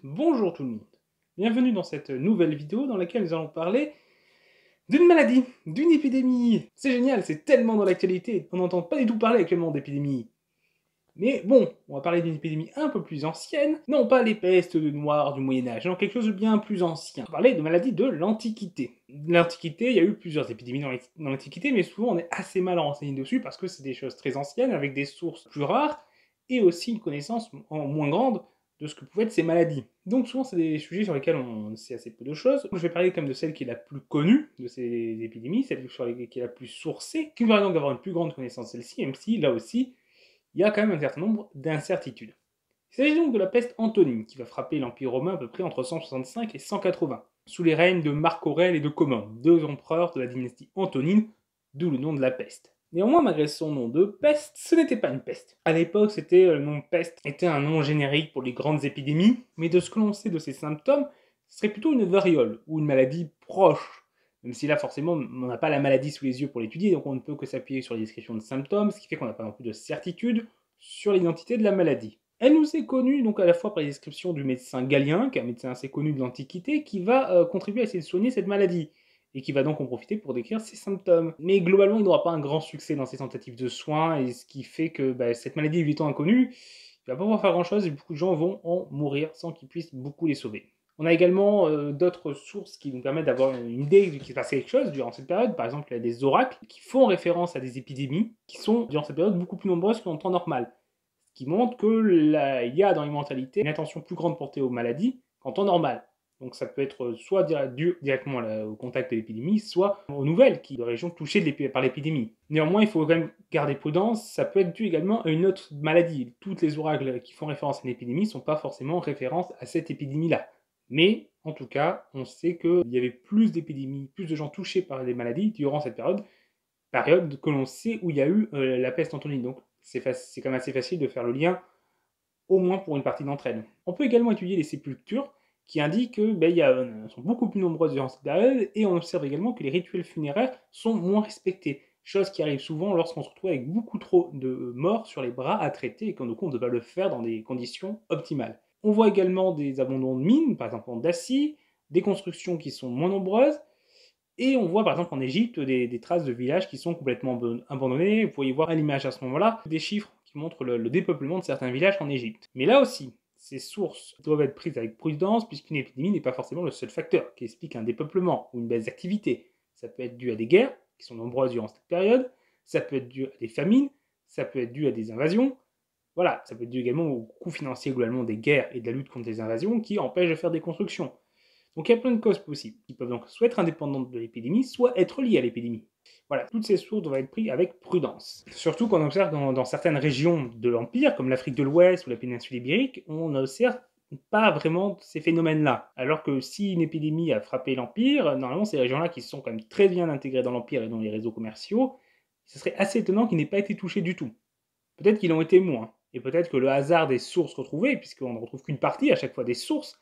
Bonjour tout le monde. Bienvenue dans cette nouvelle vidéo dans laquelle nous allons parler d'une maladie, d'une épidémie. C'est génial, c'est tellement dans l'actualité, on n'entend pas du tout parler actuellement d'épidémie. Mais bon, on va parler d'une épidémie un peu plus ancienne, non pas les pestes de noir du Moyen-Âge, non, quelque chose de bien plus ancien. On va parler de maladies de l'Antiquité. L'Antiquité, il y a eu plusieurs épidémies dans l'Antiquité, mais souvent on est assez mal renseigné dessus parce que c'est des choses très anciennes, avec des sources plus rares, et aussi une connaissance moins grande de ce que pouvaient être ces maladies. Donc souvent c'est des sujets sur lesquels on sait assez peu de choses. Je vais parler quand même de celle qui est la plus connue de ces épidémies, celle qui est la plus sourcée, qui me permet donc d'avoir une plus grande connaissance de celle-ci, même si là aussi il y a quand même un certain nombre d'incertitudes. Il s'agit donc de la peste antonine, qui va frapper l'Empire romain à peu près entre 165 et 180, sous les règnes de Marc Aurèle et de Comone, deux empereurs de la dynastie antonine, d'où le nom de la peste. Néanmoins, malgré son nom de peste, ce n'était pas une peste. À l'époque, le nom peste était un nom générique pour les grandes épidémies, mais de ce que l'on sait de ses symptômes, ce serait plutôt une variole, ou une maladie proche. Même si là, forcément, on n'a pas la maladie sous les yeux pour l'étudier, donc on ne peut que s'appuyer sur les descriptions de symptômes, ce qui fait qu'on n'a pas non plus de certitude sur l'identité de la maladie. Elle nous est connue donc à la fois par les descriptions du médecin Galien, qui est un médecin assez connu de l'Antiquité, qui va contribuer à essayer de soigner cette maladie, et qui va donc en profiter pour décrire ses symptômes. Mais globalement, il n'aura pas un grand succès dans ses tentatives de soins, et ce qui fait que cette maladie étant inconnue, il va pas pouvoir faire grand chose, et beaucoup de gens vont en mourir sans qu'il puisse beaucoup les sauver. On a également d'autres sources qui nous permettent d'avoir une idée qu'il se passe quelque chose durant cette période. Par exemple, il y a des oracles qui font référence à des épidémies qui sont, durant cette période, beaucoup plus nombreuses qu'en temps normal. Ce qui montre qu'il y a dans les mentalités une attention plus grande portée aux maladies qu'en temps normal. Donc ça peut être soit dû directement au contact de l'épidémie, soit aux nouvelles de régions touchées par l'épidémie. Néanmoins, il faut quand même garder prudence, ça peut être dû également à une autre maladie. Toutes les oracles qui font référence à une épidémie ne sont pas forcément référence à cette épidémie-là. Mais, en tout cas, on sait qu'il y avait plus d'épidémies, plus de gens touchés par des maladies durant cette période que l'on sait où il y a eu la peste antonine. Donc, c'est quand même assez facile de faire le lien, au moins pour une partie d'entre elles. On peut également étudier les sépultures, qui indiquent qu'elles sont beaucoup plus nombreuses durant cette période, et on observe également que les rituels funéraires sont moins respectés, chose qui arrive souvent lorsqu'on se retrouve avec beaucoup trop de morts sur les bras à traiter, et qu'on ne doit pas le faire dans des conditions optimales. On voit également des abandons de mines, par exemple en Dacie, des constructions qui sont moins nombreuses, et on voit par exemple en Égypte des traces de villages qui sont complètement abandonnés. Vous pouvez voir à l'image à ce moment-là des chiffres qui montrent le dépeuplement de certains villages en Égypte. Mais là aussi, ces sources doivent être prises avec prudence puisqu'une épidémie n'est pas forcément le seul facteur qui explique un dépeuplement ou une baisse d'activité. Ça peut être dû à des guerres qui sont nombreuses durant cette période, ça peut être dû à des famines, ça peut être dû à des invasions. Voilà, ça peut être dû également au coût financier globalement des guerres et de la lutte contre les invasions qui empêchent de faire des constructions. Donc il y a plein de causes possibles, qui peuvent donc soit être indépendantes de l'épidémie, soit être liées à l'épidémie. Voilà, toutes ces sources doivent être prises avec prudence. Surtout quand on observe dans certaines régions de l'Empire, comme l'Afrique de l'Ouest ou la péninsule ibérique, on n'observe pas vraiment ces phénomènes-là. Alors que si une épidémie a frappé l'Empire, normalement ces régions-là qui sont quand même très bien intégrées dans l'Empire et dans les réseaux commerciaux, ce serait assez étonnant qu'ils n'aient pas été touchés du tout. Peut-être qu'ils l'ont été moins. Et peut-être que le hasard des sources retrouvées, puisqu'on ne retrouve qu'une partie à chaque fois des sources,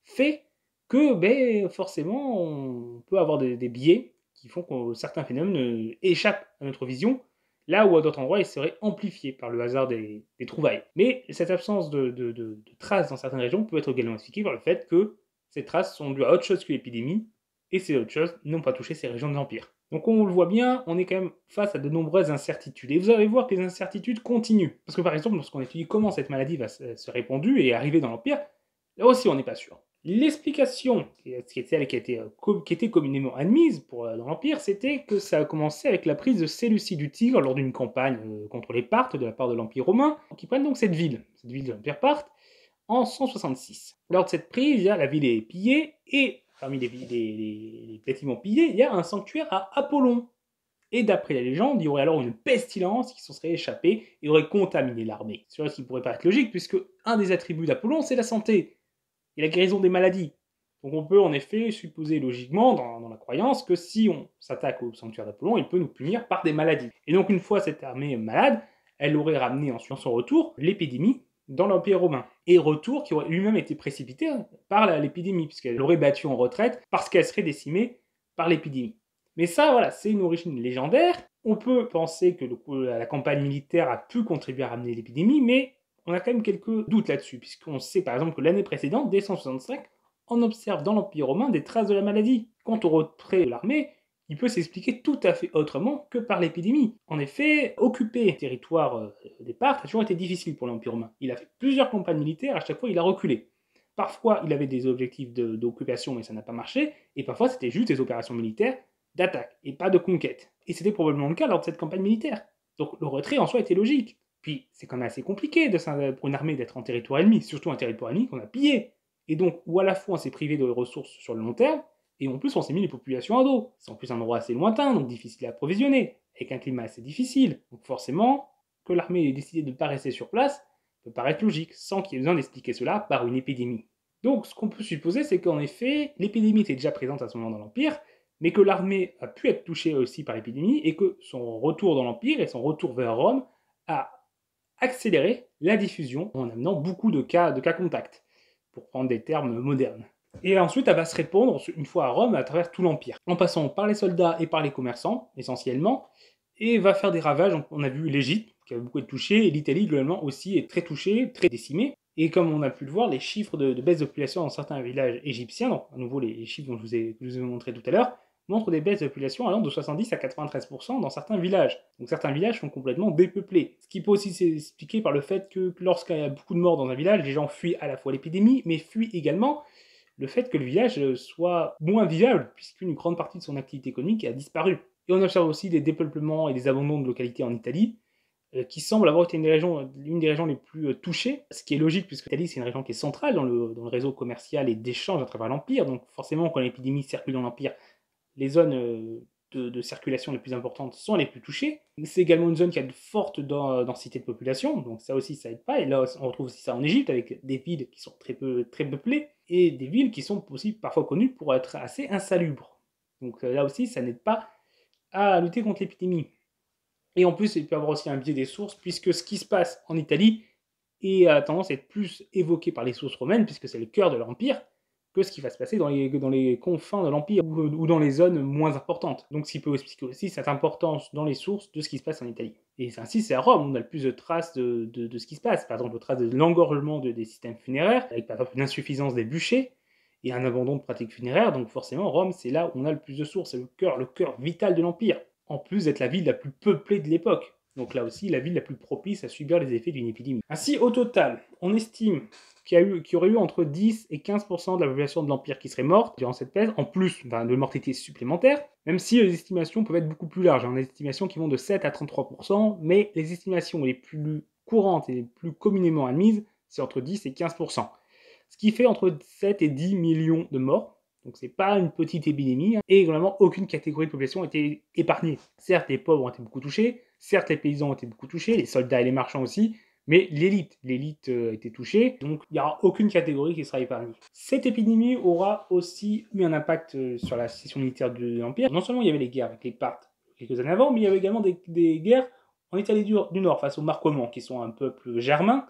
fait que forcément on peut avoir des biais qui font que certains phénomènes échappent à notre vision, là où à d'autres endroits ils seraient amplifiés par le hasard des trouvailles. Mais cette absence de traces dans certaines régions peut être également expliquée par le fait que ces traces sont dues à autre chose que l'épidémie, et ces autres choses n'ont pas touché ces régions de l'Empire. Donc on le voit bien, on est quand même face à de nombreuses incertitudes. Et vous allez voir que les incertitudes continuent. Parce que par exemple, lorsqu'on étudie comment cette maladie va se répandre et arriver dans l'Empire, là aussi on n'est pas sûr. L'explication, qui est celle qui était communément admise dans l'Empire, c'était que ça a commencé avec la prise de Séleucie du Tigre lors d'une campagne contre les Parthes de la part de l'Empire romain, qui prennent donc cette ville de l'Empire parthe, en 166. Lors de cette prise, la ville est pillée, et parmi les bâtiments pillés, il y a un sanctuaire à Apollon. Et d'après la légende, il y aurait alors une pestilence qui s'en serait échappée et aurait contaminé l'armée. C'est ce qui pourrait paraître logique, puisque un des attributs d'Apollon, c'est la santé et la guérison des maladies. Donc on peut en effet supposer logiquement, dans la croyance, que si on s'attaque au sanctuaire d'Apollon, il peut nous punir par des maladies. Et donc une fois cette armée malade, elle aurait ramené ensuite en son retour l'épidémie dans l'Empire romain. Et retour qui aurait lui-même été précipité par l'épidémie, puisqu'elle l'aurait battue en retraite parce qu'elle serait décimée par l'épidémie. Mais ça, voilà, c'est une origine légendaire. On peut penser que la campagne militaire a pu contribuer à ramener l'épidémie, mais on a quand même quelques doutes là-dessus, puisqu'on sait par exemple que l'année précédente, dès 165, on observe dans l'Empire romain des traces de la maladie. Quant au retrait de l'armée, il peut s'expliquer tout à fait autrement que par l'épidémie. En effet, occuper le territoire des Parthes a toujours été difficile pour l'Empire romain. Il a fait plusieurs campagnes militaires, à chaque fois il a reculé. Parfois, il avait des objectifs d'occupation, mais ça n'a pas marché, et parfois c'était juste des opérations militaires d'attaque, et pas de conquête. Et c'était probablement le cas lors de cette campagne militaire. Donc le retrait en soi était logique. Puis c'est quand même assez compliqué pour une armée d'être en territoire ennemi, surtout un territoire ennemi qu'on a pillé. Et donc, où à la fois on s'est privé de ressources sur le long terme, et en plus on s'est mis les populations à dos. C'est en plus un endroit assez lointain, donc difficile à approvisionner, avec un climat assez difficile. Donc forcément, que l'armée ait décidé de ne pas rester sur place peut paraître logique, sans qu'il y ait besoin d'expliquer cela par une épidémie. Donc ce qu'on peut supposer, c'est qu'en effet, l'épidémie était déjà présente à ce moment dans l'Empire, mais que l'armée a pu être touchée aussi par l'épidémie, et que son retour dans l'Empire et son retour vers Rome a accéléré la diffusion en amenant beaucoup de cas contacts, pour prendre des termes modernes. Et ensuite, elle va se répandre, une fois à Rome, à travers tout l'Empire, en passant par les soldats et par les commerçants, essentiellement, et va faire des ravages. On a vu l'Égypte, qui a beaucoup été touchée, et l'Italie, globalement, aussi est très touchée, très décimée. Et comme on a pu le voir, les chiffres de baisse de population dans certains villages égyptiens, donc à nouveau les chiffres dont je vous ai montré tout à l'heure, montrent des baisses de population allant de 70 à 93% dans certains villages. Donc certains villages sont complètement dépeuplés. Ce qui peut aussi s'expliquer par le fait que lorsqu'il y a beaucoup de morts dans un village, les gens fuient à la fois l'épidémie, mais fuient également le fait que le village soit moins vivable, puisqu'une grande partie de son activité économique a disparu. Et on observe aussi des dépeuplements et des abandons de localités en Italie, qui semble avoir été l'une des régions les plus touchées, ce qui est logique puisque l'Italie c'est une région qui est centrale dans le réseau commercial et d'échange à travers l'Empire, donc forcément quand l'épidémie circule dans l'Empire, les zones de circulation les plus importantes sont les plus touchées. C'est également une zone qui a de fortes densités de population, donc ça aussi ça aide pas, et là on retrouve aussi ça en Égypte avec des villes qui sont très peuplées, et des villes qui sont aussi parfois connues pour être assez insalubres. Donc là aussi ça n'aide pas à lutter contre l'épidémie. Et en plus, il peut y avoir aussi un biais des sources, puisque ce qui se passe en Italie a tendance à être plus évoqué par les sources romaines, puisque c'est le cœur de l'Empire, que ce qui va se passer dans les confins de l'Empire, ou dans les zones moins importantes. Donc ce qui peut expliquer aussi cette importance dans les sources de ce qui se passe en Italie. Et ainsi, c'est à Rome où on a le plus de traces de ce qui se passe. Par exemple, traces de l'engorgement des systèmes funéraires, avec par exemple une insuffisance des bûchers, et un abandon de pratiques funéraires. Donc forcément, Rome, c'est là où on a le plus de sources, c'est le cœur vital de l'Empire, en plus d'être la ville la plus peuplée de l'époque. Donc là aussi, la ville la plus propice à subir les effets d'une épidémie. Ainsi, au total, on estime qu'il y aurait eu entre 10 et 15% de la population de l'Empire qui serait morte durant cette peste, en plus de mortalité supplémentaire, même si les estimations peuvent être beaucoup plus larges. On a des estimations qui vont de 7 à 33%, mais les estimations les plus courantes et les plus communément admises, c'est entre 10 et 15%. Ce qui fait entre 7 et 10 millions de morts. Donc c'est pas une petite épidémie, et globalement aucune catégorie de population a été épargnée. Certes, les pauvres ont été beaucoup touchés, certes les paysans ont été beaucoup touchés, les soldats et les marchands aussi, mais l'élite a été touchée, donc il n'y aura aucune catégorie qui sera épargnée. Cette épidémie aura aussi eu un impact sur la situation militaire de l'Empire. Non seulement il y avait les guerres avec les Parthes quelques années avant, mais il y avait également des guerres en Italie du Nord face aux Marcomanns, qui sont un peuple germain.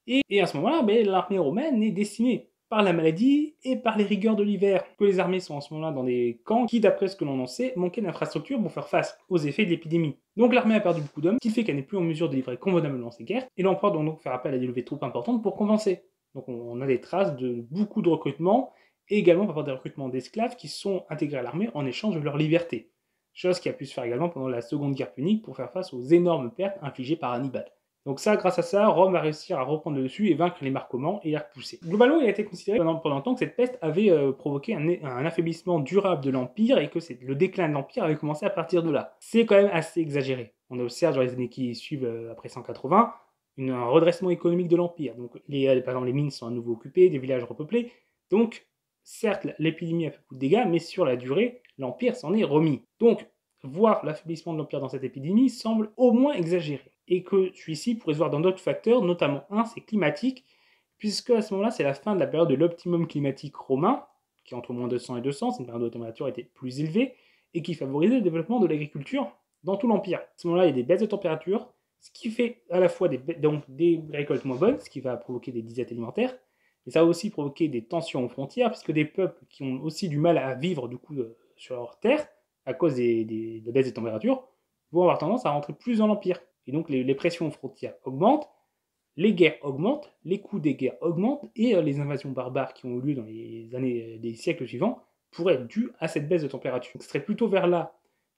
Et à ce moment-là, l'armée romaine est décimée par la maladie et par les rigueurs de l'hiver. Que les armées sont en ce moment-là dans des camps qui, d'après ce que l'on en sait, manquaient d'infrastructures pour faire face aux effets de l'épidémie. Donc l'armée a perdu beaucoup d'hommes, ce qui fait qu'elle n'est plus en mesure de livrer convenablement ses guerres, et l'empereur doit donc faire appel à des levées de troupes importantes pour compenser. Donc on a des traces de beaucoup de recrutements, et également par des recrutements d'esclaves qui sont intégrés à l'armée en échange de leur liberté. Chose qui a pu se faire également pendant la Seconde Guerre punique pour faire face aux énormes pertes infligées par Hannibal. Donc ça, grâce à ça, Rome va réussir à reprendre le dessus et vaincre les Marcomanns et les repousser. Globalement, il a été considéré pendant longtemps que cette peste avait provoqué un affaiblissement durable de l'Empire, et que le déclin de l'Empire avait commencé à partir de là. C'est quand même assez exagéré. On observe dans les années qui suivent, après 180, un redressement économique de l'Empire. Donc par exemple, les mines sont à nouveau occupées, des villages repeuplés. Donc, certes, l'épidémie a fait beaucoup de dégâts, mais sur la durée, l'Empire s'en est remis. Donc, voir l'affaiblissement de l'Empire dans cette épidémie semble au moins exagéré. Et que celui-ci pourrait se voir dans d'autres facteurs, notamment c'est climatique, puisque à ce moment-là, c'est la fin de la période de l'optimum climatique romain, qui est entre moins 200 et 200, c'est une période où la température était plus élevée, et qui favorisait le développement de l'agriculture dans tout l'Empire. À ce moment-là, il y a des baisses de température, ce qui fait à la fois des récoltes moins bonnes, ce qui va provoquer des disettes alimentaires, mais ça va aussi provoquer des tensions aux frontières, puisque des peuples qui ont aussi du mal à vivre du coup sur leur terre, à cause des baisses des températures, vont avoir tendance à rentrer plus dans l'Empire. Et donc les pressions aux frontières augmentent, les guerres augmentent, les coûts des guerres augmentent, et les invasions barbares qui ont eu lieu dans les années, des siècles suivants pourraient être dues à cette baisse de température. Donc, ce serait plutôt vers là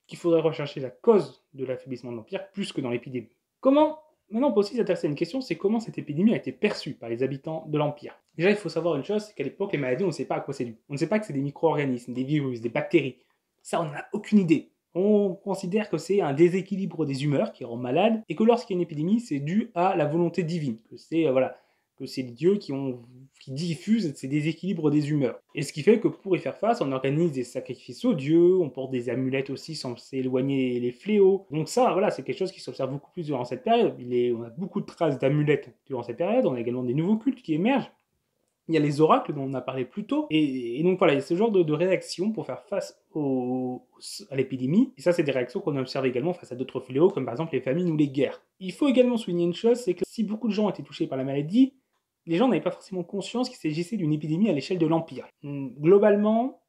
qu'il faudrait rechercher la cause de l'affaiblissement de l'Empire, plus que dans l'épidémie. Maintenant on peut aussi s'intéresser à une question, c'est comment cette épidémie a été perçue par les habitants de l'Empire. Déjà, il faut savoir une chose, c'est qu'à l'époque, les maladies, on ne sait pas à quoi c'est dû. On ne sait pas que c'est des micro-organismes, des virus, des bactéries. Ça, on n'en a aucune idée. On considère que c'est un déséquilibre des humeurs qui rend malade, et que lorsqu'il y a une épidémie, c'est dû à la volonté divine, que c'est que c'est les dieux qui diffusent ces déséquilibres des humeurs. Et ce qui fait que pour y faire face, on organise des sacrifices aux dieux, on porte des amulettes aussi censées éloigner les fléaux. Donc ça, c'est quelque chose qui s'observe beaucoup plus durant cette période. On a beaucoup de traces d'amulettes durant cette période, on a également des nouveaux cultes qui émergent. Il y a les oracles dont on a parlé plus tôt, et donc voilà, il y a ce genre de réactions pour faire face à l'épidémie, et ça c'est des réactions qu'on observe également face à d'autres fléaux, comme par exemple les famines ou les guerres. Il faut également souligner une chose, c'est que si beaucoup de gens étaient touchés par la maladie, les gens n'avaient pas forcément conscience qu'il s'agissait d'une épidémie à l'échelle de l'Empire. Globalement,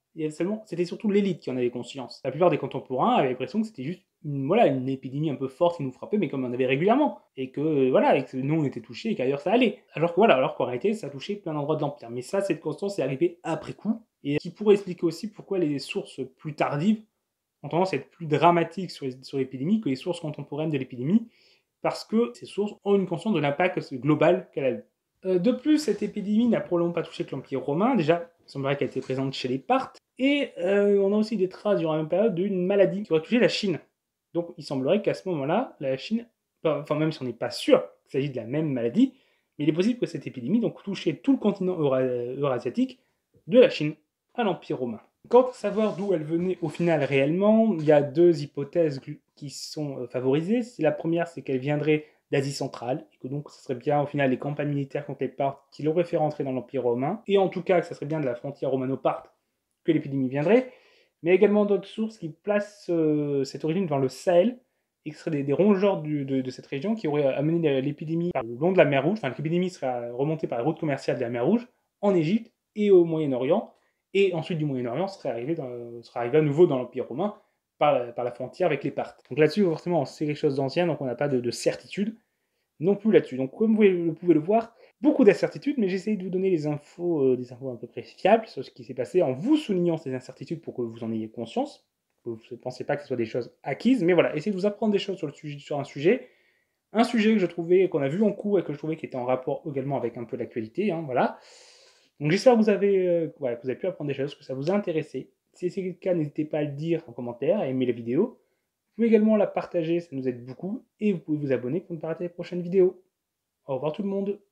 c'était surtout l'élite qui en avait conscience. La plupart des contemporains avaient l'impression que c'était juste une épidémie un peu forte qui nous frappait, mais comme on en avait régulièrement. Et que nous on était touchés et qu'ailleurs ça allait. Alors qu'en réalité, ça touchait plein d'endroits de l'Empire. Mais ça, cette constance est arrivée après coup, et qui pourrait expliquer aussi pourquoi les sources plus tardives ont tendance à être plus dramatiques sur l'épidémie que les sources contemporaines de l'épidémie, parce que ces sources ont une conscience de l'impact global qu'elle a eu. De plus, cette épidémie n'a probablement pas touché que l'Empire romain. Déjà, il semblerait qu'elle était présente chez les Parthes. Et on a aussi des traces durant la même période d'une maladie qui aurait touché la Chine. Donc il semblerait qu'à ce moment-là, la Chine, même si on n'est pas sûr qu'il s'agit de la même maladie, mais il est possible que cette épidémie touchait tout le continent eurasiatique, de la Chine à l'Empire romain. Quant à savoir d'où elle venait au final réellement, il y a deux hypothèses qui sont favorisées. La première, c'est qu'elle viendrait d'Asie centrale, et que donc ce serait bien au final les campagnes militaires contre les Parthes qui l'auraient fait rentrer dans l'Empire romain, et en tout cas que ce serait bien de la frontière romano-parthe que l'épidémie viendrait, mais également d'autres sources qui placent cette origine dans le Sahel, et que ce seraient des rongeurs de cette région qui auraient amené l'épidémie par le long de la mer Rouge, l'épidémie serait remontée par la route commerciale de la mer Rouge, en Égypte et au Moyen-Orient, et ensuite du Moyen-Orient serait arrivé à nouveau dans l'Empire romain, par la frontière avec les Parthes. Donc là-dessus, forcément, c'est quelque chose d'ancien, donc on n'a pas de certitude non plus là-dessus. Donc comme vous pouvez le voir, beaucoup d'incertitudes, mais j'essaye de vous donner des infos à peu près fiables sur ce qui s'est passé, en vous soulignant ces incertitudes pour que vous en ayez conscience. Vous ne pensez pas que ce soit des choses acquises, mais voilà, essayez de vous apprendre des choses sur un sujet que je trouvais, qu'on a vu en cours et que je trouvais qui était en rapport également avec un peu l'actualité, voilà. Donc j'espère que vous avez pu apprendre des choses, que ça vous a intéressé. Si c'est le cas, n'hésitez pas à le dire en commentaire, à aimer la vidéo. Vous pouvez également la partager, ça nous aide beaucoup, et vous pouvez vous abonner pour ne pas rater les prochaines vidéos. Au revoir tout le monde.